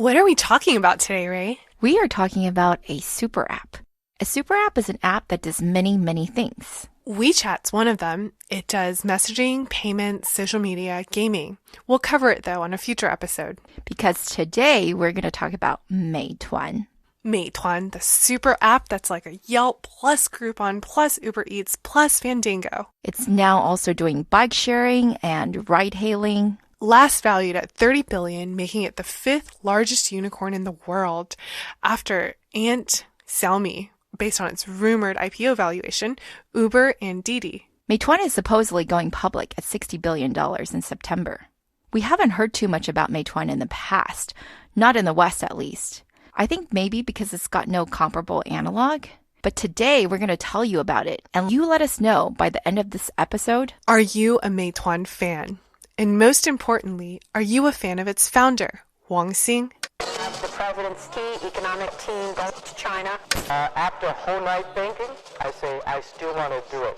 What are we talking about today, Ray? We are talking about a super app. A super app is an app that does many, many things. WeChat's one of them. It does messaging, payments, social media, gaming. We'll cover it, though, on a future episode. Because today we're going to talk about Meituan. Meituan, the super app that's like a Yelp plus Groupon plus Uber Eats plus Fandango. It's now also doing bike sharing and ride hailing. Last valued at 30 billion, making it the fifth largest unicorn in the world after Xiaonei, based on its rumored IPO valuation, Uber and Didi. Meituan is supposedly going public at $60 billion in September. We haven't heard too much about Meituan in the past, not in the West at least. I think maybe because it's got no comparable analog. But today we're going to tell you about it, and you let us know by the end of this episode. Are you a Meituan fan? And most importantly, are you a fan of its founder, Wang Xing? The president's key economic team goes to China. After a whole night thinking, I say I still want to do it.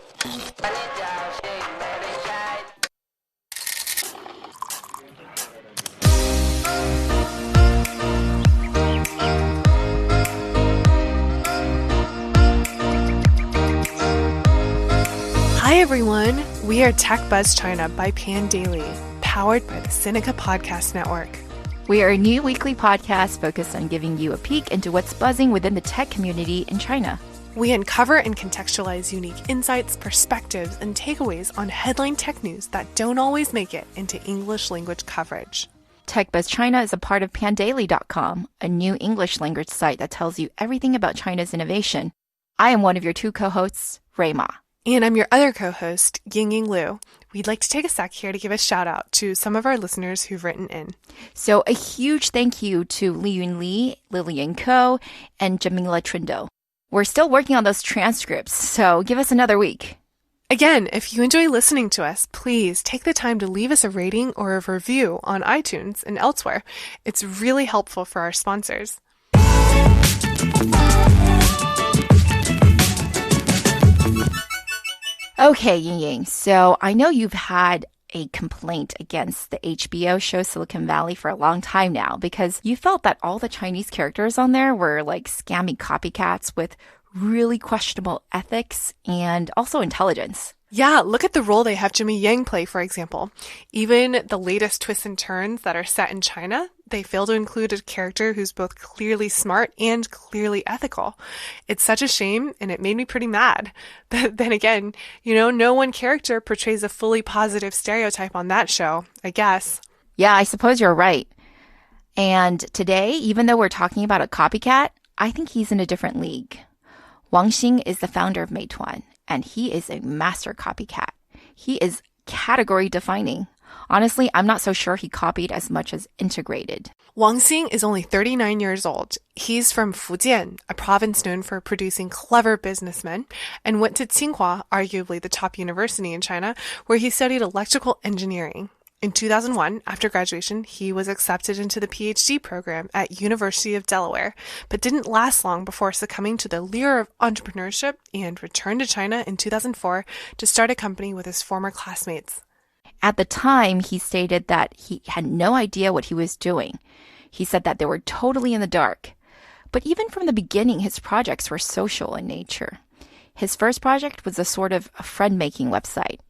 Hi everyone, we are Tech Buzz China by Pandaily, powered by the Sinica Podcast Network. We are a new weekly podcast focused on giving you a peek into what's buzzing within the tech community in China. We uncover and contextualize unique insights, perspectives, and takeaways on headline tech news that don't always make it into English language coverage. Tech Buzz China is a part of Pandaily.com, a new English language site that tells you everything about China's innovation. I am one of your two co-hosts, Ray Ma. And I'm your other co-host, Ying-Ying Liu. We'd like to take a sec here to give a shout out to some of our listeners who've written in. So a huge thank you to Li Yun Li, Lillian Ko, and Jamila Trindo. We're still working on those transcripts, so give us another week. Again, if you enjoy listening to us, please take the time to leave us a rating or a review on iTunes and elsewhere. It's really helpful for our sponsors. Okay, Ying-Ying, so I know you've had a complaint against the HBO show Silicon Valley for a long time now because you felt that all the Chinese characters on there were like scammy copycats with really questionable ethics and also intelligence. Yeah, look at the role they have Jimmy Yang play, for example. Even the latest twists and turns that are set in China, they fail to include a character who's both clearly smart and clearly ethical. It's such a shame, and it made me pretty mad. But then again, no one character portrays a fully positive stereotype on that show, I guess. Yeah, I suppose you're right. And today, even though we're talking about a copycat, I think he's in a different league. Wang Xing is the founder of Meituan, and he is a master copycat. He is category defining. Honestly, I'm not so sure he copied as much as integrated. Wang Xing is only 39 years old. He's from Fujian, a province known for producing clever businessmen, and went to Tsinghua, arguably the top university in China, where he studied electrical engineering. In 2001, after graduation, he was accepted into the PhD program at University of Delaware, but didn't last long before succumbing to the lure of entrepreneurship and returned to China in 2004 to start a company with his former classmates. At the time, he stated that he had no idea what he was doing. He said that they were totally in the dark. But even from the beginning, his projects were social in nature. His first project was a sort of a friend-making website.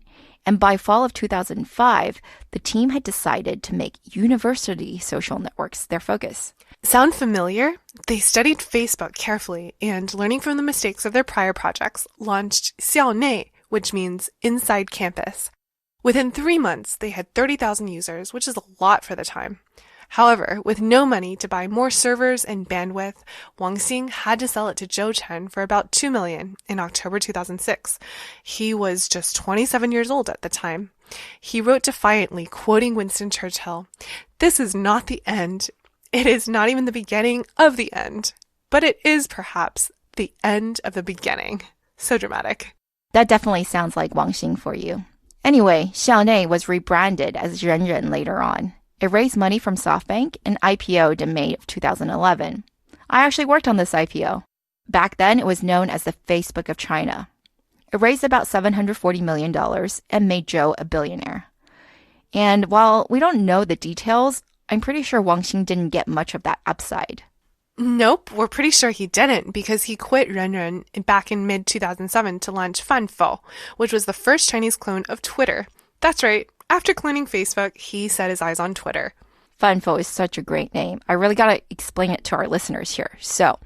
And by fall of 2005, the team had decided to make university social networks their focus. Sound familiar? They studied Facebook carefully and, learning from the mistakes of their prior projects, launched Xiaonei, which means inside campus. Within 3 months, they had 30,000 users, which is a lot for the time. However, with no money to buy more servers and bandwidth, Wang Xing had to sell it to Zhou Chen for about $2 million in October 2006. He was just 27 years old at the time. He wrote defiantly, quoting Winston Churchill, "This is not the end. It is not even the beginning of the end. But it is perhaps the end of the beginning." So dramatic. That definitely sounds like Wang Xing for you. Anyway, Xiaonei was rebranded as Renren later on. It raised money from SoftBank and IPO'd in May of 2011. I actually worked on this IPO. Back then, it was known as the Facebook of China. It raised about $740 million and made Zhou a billionaire. And while we don't know the details, I'm pretty sure Wang Xing didn't get much of that upside. Nope, we're pretty sure he didn't because he quit Renren back in mid-2007 to launch Fanfou, which was the first Chinese clone of Twitter. That's right, after cloning Facebook, he set his eyes on Twitter. Fanfou is such a great name. I really got to explain it to our listeners here. So,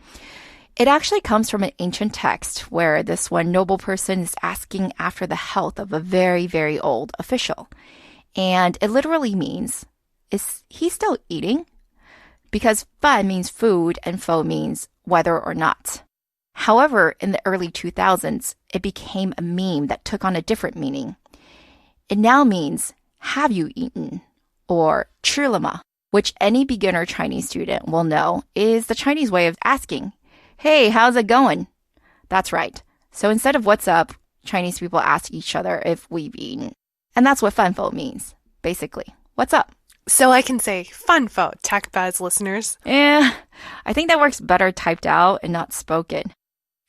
it actually comes from an ancient text where this one noble person is asking after the health of a very, very old official. And it literally means, is he still eating? Because fan means food and fo means whether or not. However, in the early 2000s, it became a meme that took on a different meaning. It now means, have you eaten? Or 吃了吗? Which any beginner Chinese student will know is the Chinese way of asking, hey, how's it going? That's right. So instead of what's up, Chinese people ask each other if we've eaten. And that's what fanfou means, basically. What's up? So I can say Fanfou, TechBuzz listeners. I think that works better typed out and not spoken.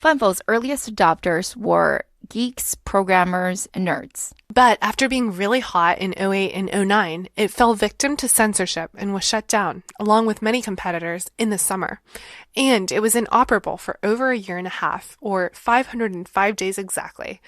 Fanfou's earliest adopters were geeks, programmers, and nerds. But after being really hot in '08 and '09, it fell victim to censorship and was shut down, along with many competitors, in the summer. And it was inoperable for over a year and a half, or 505 days exactly.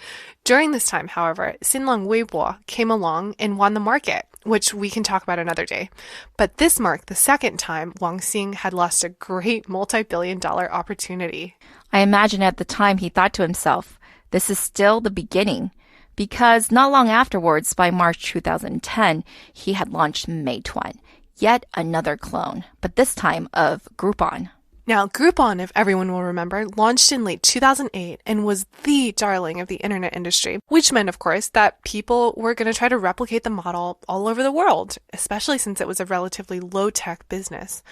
During this time, however, Xinlang Weibo came along and won the market, which we can talk about another day. But this marked the second time Wang Xing had lost a great multi-billion-dollar opportunity. I imagine at the time he thought to himself, this is still the beginning, because not long afterwards, by March 2010, he had launched Meituan, yet another clone, but this time of Groupon. Now, Groupon, if everyone will remember, launched in late 2008 and was the darling of the internet industry, which meant, of course, that people were going to try to replicate the model all over the world, especially since it was a relatively low-tech business.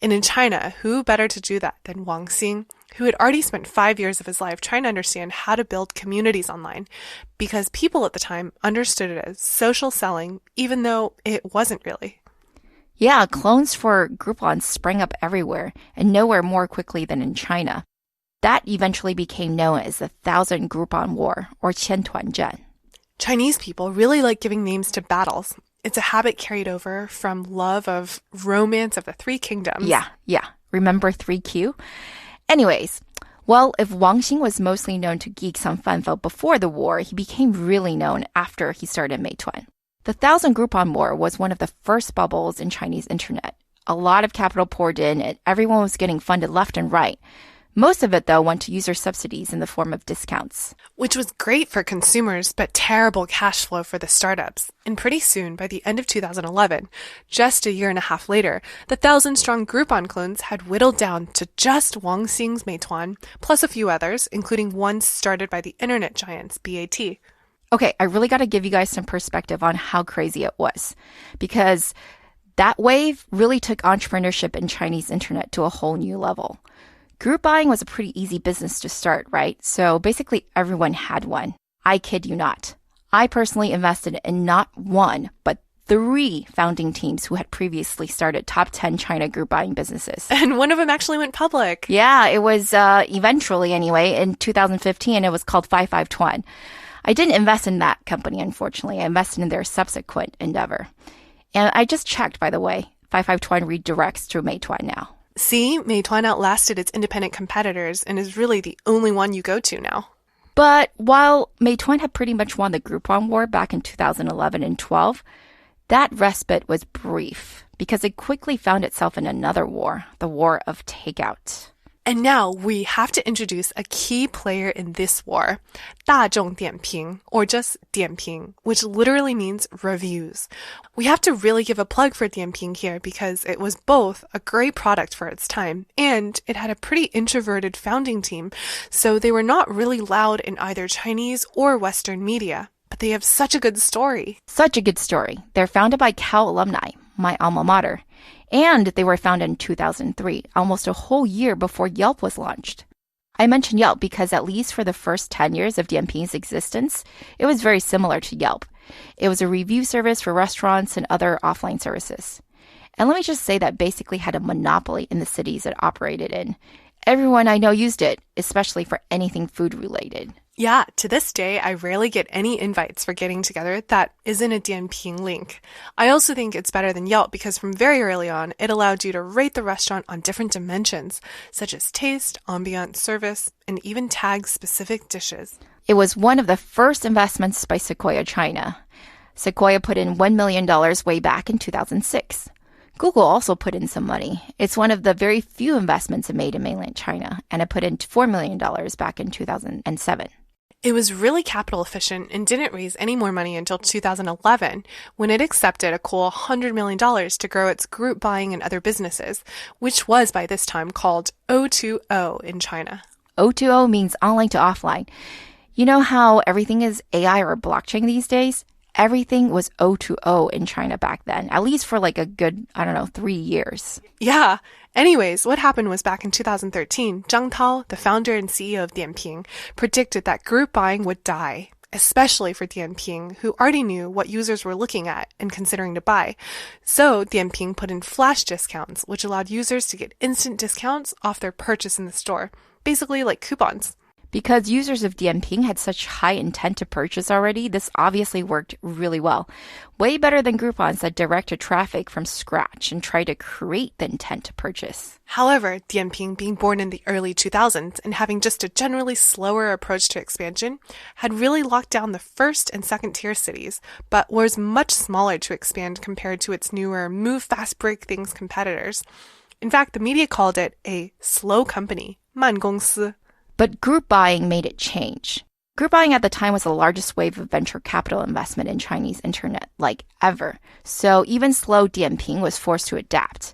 And in China, who better to do that than Wang Xing, who had already spent 5 years of his life trying to understand how to build communities online, because people at the time understood it as social selling, even though it wasn't really. Yeah, clones for Groupon sprang up everywhere, and nowhere more quickly than in China. That eventually became known as the Thousand Groupon War, or 千团战. Chinese people really like giving names to battles. It's a habit carried over from love of romance of the Three Kingdoms. Yeah. Remember 3Q? Anyways, well, if Wang Xing was mostly known to geeks on Fanfou before the war, he became really known after he started Meituan. The Thousand Groupon War was one of the first bubbles in Chinese internet. A lot of capital poured in, and everyone was getting funded left and right. Most of it, though, went to user subsidies in the form of discounts. Which was great for consumers, but terrible cash flow for the startups. And pretty soon, by the end of 2011, just a year and a half later, the 1,000-strong Groupon clones had whittled down to just Wang Xing's Meituan, plus a few others, including ones started by the internet giants, BAT. Okay, I really got to give you guys some perspective on how crazy it was, because that wave really took entrepreneurship in Chinese internet to a whole new level. Group buying was a pretty easy business to start, right? So basically everyone had one. I kid you not. I personally invested in not one, but 3 founding teams who had previously started top 10 China group buying businesses. And one of them actually went public. Yeah, it was eventually anyway, in 2015, it was called 55Tuan. I didn't invest in that company, unfortunately. I invested in their subsequent endeavor. And I just checked, by the way, 55Tuan redirects to Meituan now. See, Meituan outlasted its independent competitors and is really the only one you go to now. But while Meituan had pretty much won the Groupon war back in 2011 and 12, that respite was brief because it quickly found itself in another war, the war of takeout. And now we have to introduce a key player in this war, 大众点评, or just Dianping, which literally means reviews. We have to really give a plug for Dianping here because it was both a great product for its time and it had a pretty introverted founding team, so they were not really loud in either Chinese or Western media. But they have such a good story. Such a good story. They're founded by Cal alumni, my alma mater. And they were founded in 2003, almost a whole year before Yelp was launched. I mention Yelp because at least for the first 10 years of Dianping's existence, it was very similar to Yelp. It was a review service for restaurants and other offline services. And let me just say that basically had a monopoly in the cities it operated in. Everyone I know used it, especially for anything food related. Yeah, to this day, I rarely get any invites for getting together that isn't a Dianping link. I also think it's better than Yelp because from very early on, it allowed you to rate the restaurant on different dimensions, such as taste, ambiance, service, and even tag specific dishes. It was one of the first investments by Sequoia China. Sequoia put in $1 million way back in 2006. Google also put in some money. It's one of the very few investments it made in mainland China, and it put in $4 million back in 2007. It was really capital efficient and didn't raise any more money until 2011, when it accepted a cool $100 million to grow its group buying and other businesses, which was by this time called O2O in China. O2O means online to offline. You know how everything is AI or blockchain these days? Everything was O2O in China back then, at least for like a good, 3 years. Yeah. Anyways, what happened was back in 2013, Zhang Tao, the founder and CEO of Dianping, predicted that group buying would die, especially for Dianping, who already knew what users were looking at and considering to buy. So Dianping put in flash discounts, which allowed users to get instant discounts off their purchase in the store, basically like coupons. Because users of Dianping had such high intent to purchase already, this obviously worked really well. Way better than Groupons that directed traffic from scratch and tried to create the intent to purchase. However, Dianping, being born in the early 2000s and having just a generally slower approach to expansion, had really locked down the first and second tier cities, but was much smaller to expand compared to its newer move fast break things competitors. In fact, the media called it a slow company, 慢公司. But group buying made it change. Group buying at the time was the largest wave of venture capital investment in Chinese internet, like ever. So even slow Dianping was forced to adapt.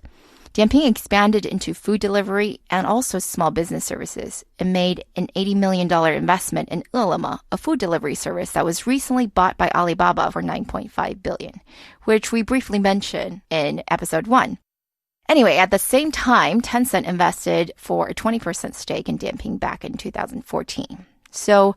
Dianping expanded into food delivery and also small business services. It made an $80 million investment in Ele.me, a food delivery service that was recently bought by Alibaba for $9.5 billion, which we briefly mentioned in episode 1. Anyway, at the same time, Tencent invested for a 20% stake in Dianping back in 2014. So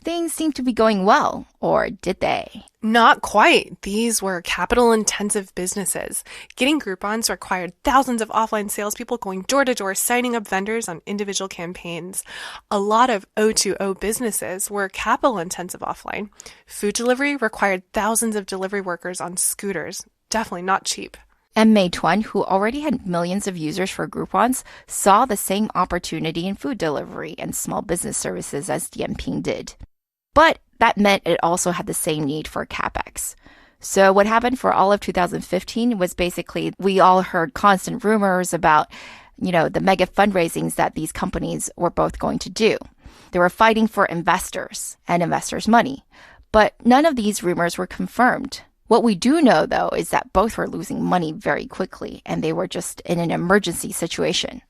things seem to be going well, or did they? Not quite. These were capital-intensive businesses. Getting Groupons required thousands of offline salespeople going door to door, signing up vendors on individual campaigns. A lot of O2O businesses were capital-intensive offline. Food delivery required thousands of delivery workers on scooters. Definitely not cheap. And Meituan, who already had millions of users for Groupons, saw the same opportunity in food delivery and small business services as Dianping did. But that meant it also had the same need for CapEx. So what happened for all of 2015 was basically we all heard constant rumors about, the mega fundraisings that these companies were both going to do. They were fighting for investors and investors' money. But none of these rumors were confirmed. What we do know, though, is that both were losing money very quickly, and they were just in an emergency situation.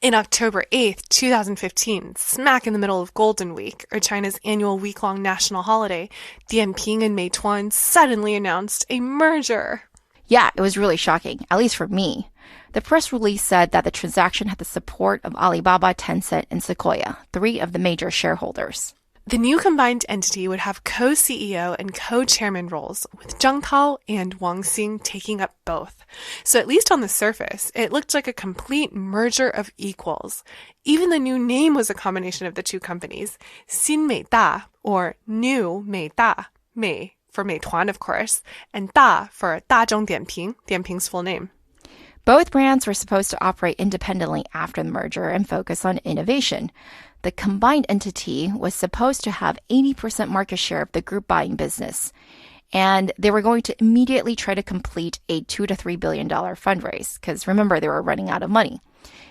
In October 8th, 2015, smack in the middle of Golden Week, or China's annual week-long national holiday, Dianping and Meituan suddenly announced a merger. Yeah, it was really shocking, at least for me. The press release said that the transaction had the support of Alibaba, Tencent, and Sequoia, 3 of the major shareholders. The new combined entity would have co-CEO and co-chairman roles, with Zhang Tao and Wang Xing taking up both. So at least on the surface, it looked like a complete merger of equals. Even the new name was a combination of the two companies, Xin Mei Da, or New Mei Da, Mei for Meituan, of course, and Da for Dazhong Dianping, Dianping's full name. Both brands were supposed to operate independently after the merger and focus on innovation. The combined entity was supposed to have 80% market share of the group buying business, and they were going to immediately try to complete a $2 to $3 billion fundraise, because remember, they were running out of money.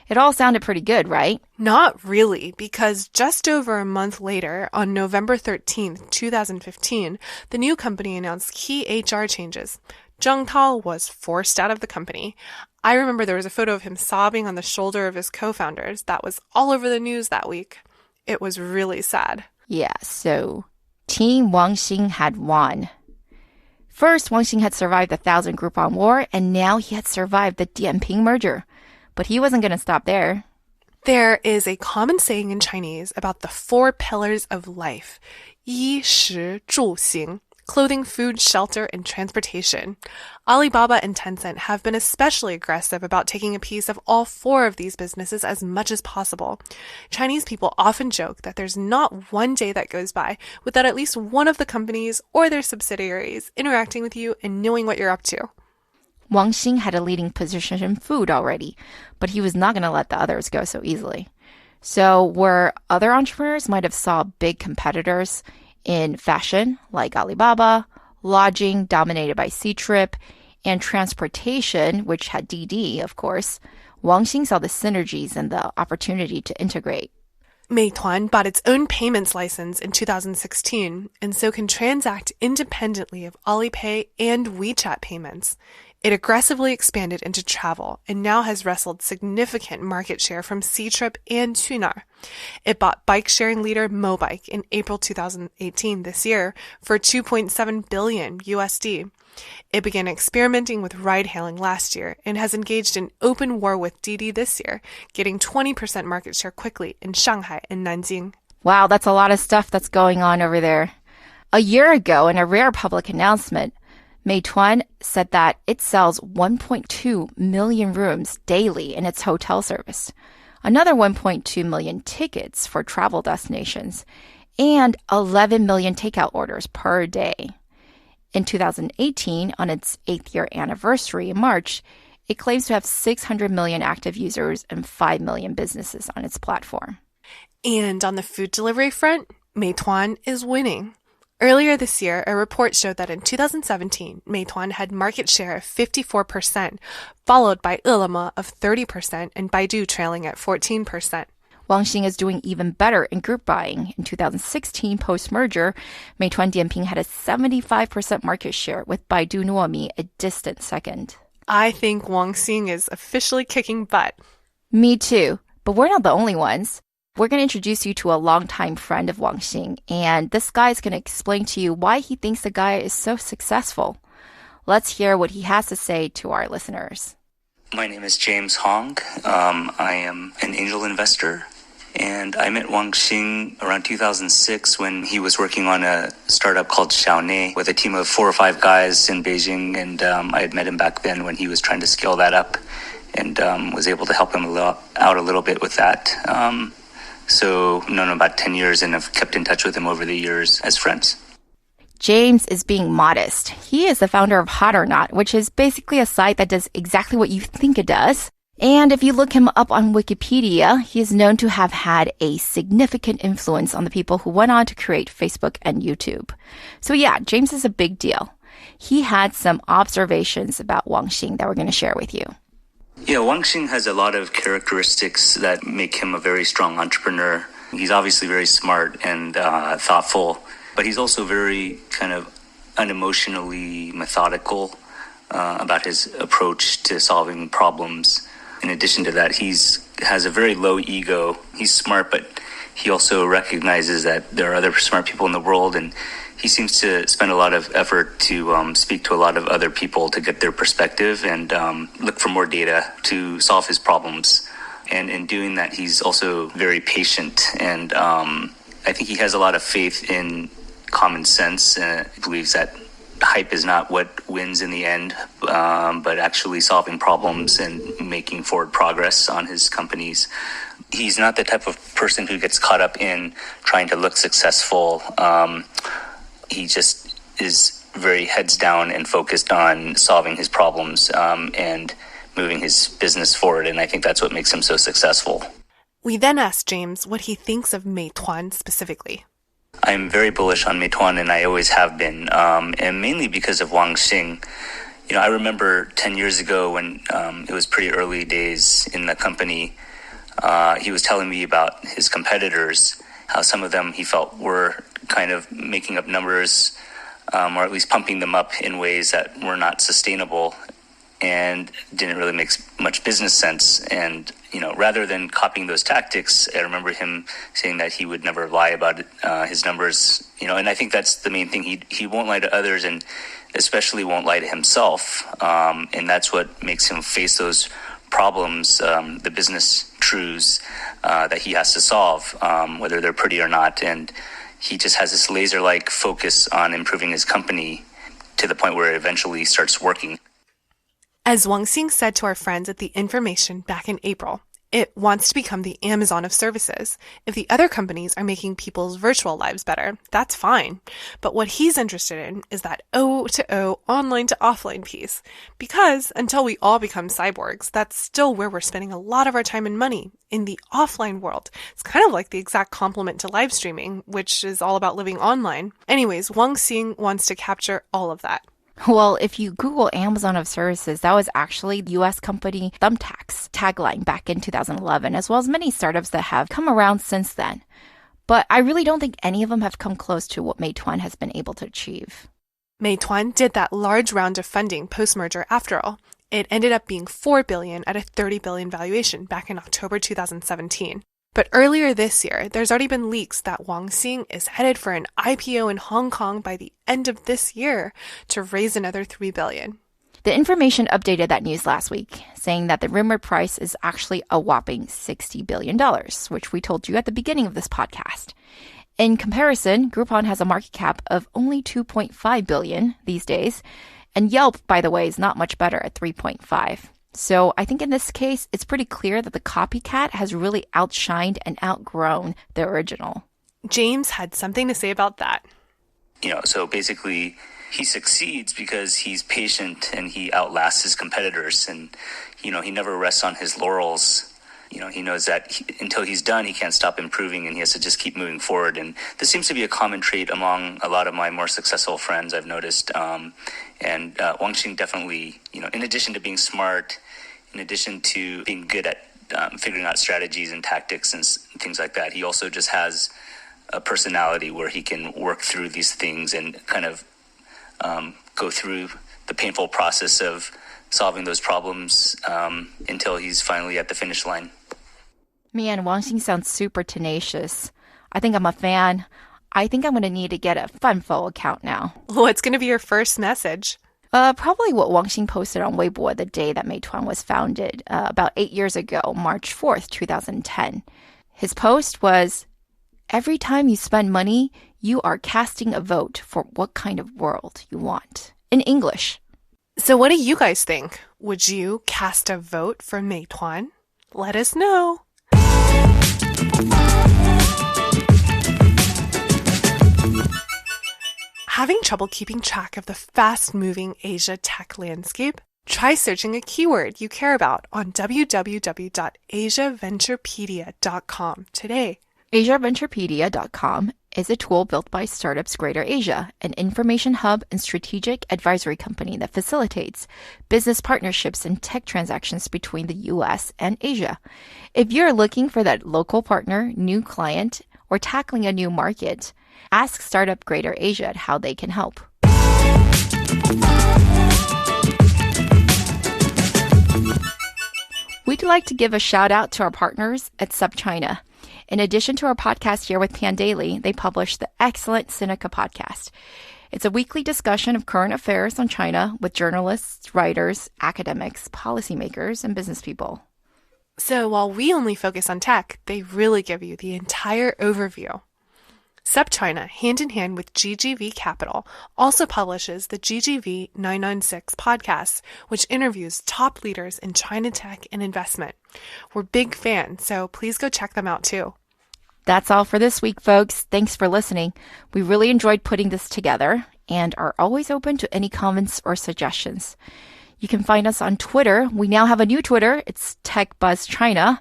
It all sounded pretty good, right? Not really, because just over a month later, on November 13th, 2015, the new company announced key HR changes. Zhang Tao was forced out of the company. I remember there was a photo of him sobbing on the shoulder of his co-founders. That was all over the news that week. It was really sad. Yeah, so Team Wang Xing had won. First, Wang Xing had survived the 1,000 Groupon war, and now he had survived the Dianping merger. But he wasn't going to stop there. There is a common saying in Chinese about the 4 pillars of life, 衣食住行, clothing, food, shelter, and transportation. Alibaba and Tencent have been especially aggressive about taking a piece of all four of these businesses as much as possible. Chinese people often joke that there's not one day that goes by without at least one of the companies or their subsidiaries interacting with you and knowing what you're up to. Wang Xing had a leading position in food already, but he was not going to let the others go so easily. So where other entrepreneurs might have saw big competitors in fashion, like Alibaba, lodging, dominated by Ctrip, and transportation, which had Didi, of course, Wang Xing saw the synergies and the opportunity to integrate. Meituan bought its own payments license in 2016 and so can transact independently of Alipay and WeChat payments. It aggressively expanded into travel and now has wrestled significant market share from Ctrip and Qunar. It bought bike-sharing leader Mobike in April 2018 this year for $2.7 billion USD. It began experimenting with ride-hailing last year and has engaged in open war with Didi this year, getting 20% market share quickly in Shanghai and Nanjing. Wow, that's a lot of stuff that's going on over there. A year ago, in a rare public announcement, Meituan said that it sells 1.2 million rooms daily in its hotel service, another 1.2 million tickets for travel destinations, and 11 million takeout orders per day. In 2018, on its 8th year anniversary in March, it claims to have 600 million active users and 5 million businesses on its platform. And on the food delivery front, Meituan is winning. Earlier this year, a report showed that in 2017, Meituan had market share of 54%, followed by Ele.me of 30% and Baidu trailing at 14%. Wang Xing is doing even better in group buying. In 2016, post-merger, Meituan-Dianping had a 75% market share, with Baidu Nuomi a distant second. I think Wang Xing is officially kicking butt. Me too, but we're not the only ones. We're going to introduce you to a longtime friend of Wang Xing, and this guy is going to explain to you why he thinks the guy is so successful. Let's hear what he has to say to our listeners. My name is James Hong. I am an angel investor, and I met Wang Xing around 2006 when he was working on a startup called Xiaonei with a team of 4 or 5 guys in Beijing, and I had met him back then when he was trying to scale that up and was able to help him out a little bit with that. So known him about 10 years and have kept in touch with him over the years as friends. James is being modest. He is the founder of Hot or Not, which is basically a site that does exactly what you think it does. And if you look him up on Wikipedia, he is known to have had a significant influence on the people who went on to create Facebook and YouTube. So yeah, James is a big deal. He had some observations about Wang Xing that we're going to share with you. Yeah, Wang Xing has a lot of characteristics that make him a very strong entrepreneur. He's obviously very smart and thoughtful, but he's also very kind of unemotionally methodical about his approach to solving problems. In addition to that, has a very low ego. He's smart, but he also recognizes that there are other smart people in the world, and he seems to spend a lot of effort to speak to a lot of other people to get their perspective and look for more data to solve his problems. And in doing that, he's also very patient. And I think he has a lot of faith in common sense. He believes that hype is not what wins in the end, but actually solving problems and making forward progress on his companies. He's not the type of person who gets caught up in trying to look successful. He just is very heads down and focused on solving his problems and moving his business forward. And I think that's what makes him so successful. We then asked James what he thinks of Meituan specifically. I'm very bullish on Meituan, and I always have been, and mainly because of Wang Xing. You know, I remember 10 years ago when it was pretty early days in the company, he was telling me about his competitors, how some of them he felt were kind of making up numbers or at least pumping them up in ways that were not sustainable and didn't really make much business sense. And, you know, rather than copying those tactics, I remember him saying that he would never lie about his numbers, you know, and I think that's the main thing. He won't lie to others and especially won't lie to himself. And that's what makes him face those problems, the business truths that he has to solve, whether they're pretty or not. And he just has this laser-like focus on improving his company to the point where it eventually starts working. As Wang Xing said to our friends at The Information back in April, it wants to become the Amazon of services. If the other companies are making people's virtual lives better, that's fine. But what he's interested in is that O2O, online to offline piece. Because until we all become cyborgs, that's still where we're spending a lot of our time and money, in the offline world. It's kind of like the exact complement to live streaming, which is all about living online. Anyways, Wang Xing wants to capture all of that. Well, if you Google Amazon of Services, that was actually the U.S. company Thumbtack's tagline back in 2011, as well as many startups that have come around since then. But I really don't think any of them have come close to what Meituan has been able to achieve. Meituan did that large round of funding post-merger after all. It ended up being $4 billion at a $30 billion valuation back in October 2017. But earlier this year, there's already been leaks that Wang Xing is headed for an IPO in Hong Kong by the end of this year to raise another $3 billion. The Information updated that news last week, saying that the rumored price is actually a whopping $60 billion, which we told you at the beginning of this podcast. In comparison, Groupon has a market cap of only $2.5 billion these days, and Yelp, by the way, is not much better at $3.5. So I think in this case, it's pretty clear that the copycat has really outshined and outgrown the original. James had something to say about that. So basically, he succeeds because he's patient and he outlasts his competitors. And, he never rests on his laurels. He knows that until he's done, he can't stop improving and he has to just keep moving forward. And this seems to be a common trait among a lot of my more successful friends, I've noticed. And Wang Xing definitely, in addition to being smart, in addition to being good at figuring out strategies and tactics and things like that, he also just has a personality where he can work through these things and kind of go through the painful process of solving those problems until he's finally at the finish line. Man, Wang Xing sounds super tenacious. I think I'm a fan. I think I'm going to need to get a Fanfou account now. What's going to be your first message? Probably what Wang Xing posted on Weibo the day that Meituan was founded, about 8 years ago, March 4th, 2010. His post was, "Every time you spend money, you are casting a vote for what kind of world you want." In English. So what do you guys think? Would you cast a vote for Meituan? Let us know. Having trouble keeping track of the fast-moving Asia tech landscape? Try searching a keyword you care about on www.asiaventurepedia.com today. AsiaVenturepedia.com is a tool built by Startups Greater Asia, an information hub and strategic advisory company that facilitates business partnerships and tech transactions between the U.S. and Asia. If you're looking for that local partner, new client, or tackling a new market, ask Startup Greater Asia how they can help. We'd like to give a shout out to our partners at SupChina. In addition to our podcast here with Pandaily, they publish the excellent Sinica podcast. It's a weekly discussion of current affairs on China with journalists, writers, academics, policymakers, and business people. So while we only focus on tech, they really give you the entire overview. SupChina, hand in hand with GGV Capital, also publishes the GGV 996 podcast, which interviews top leaders in China tech and investment. We're big fans, so please go check them out too. That's all for this week, folks. Thanks for listening. We really enjoyed putting this together and are always open to any comments or suggestions. You can find us on Twitter. We now have a new Twitter. It's TechBuzzChina.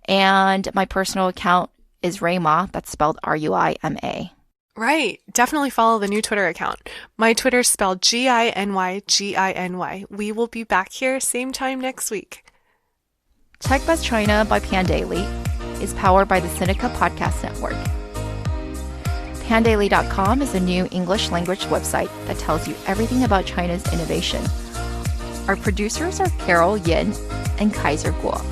And my personal account is Ruima. That's spelled Ruima. Right. Definitely follow the new Twitter account. My Twitter's spelled GINYGINY. We will be back here same time next week. TechBuzzChina by Pandaily is powered by the Sinica Podcast Network. Pandaily.com is a new English language website that tells you everything about China's innovation. Our producers are Carol Yin and Kaiser Guo.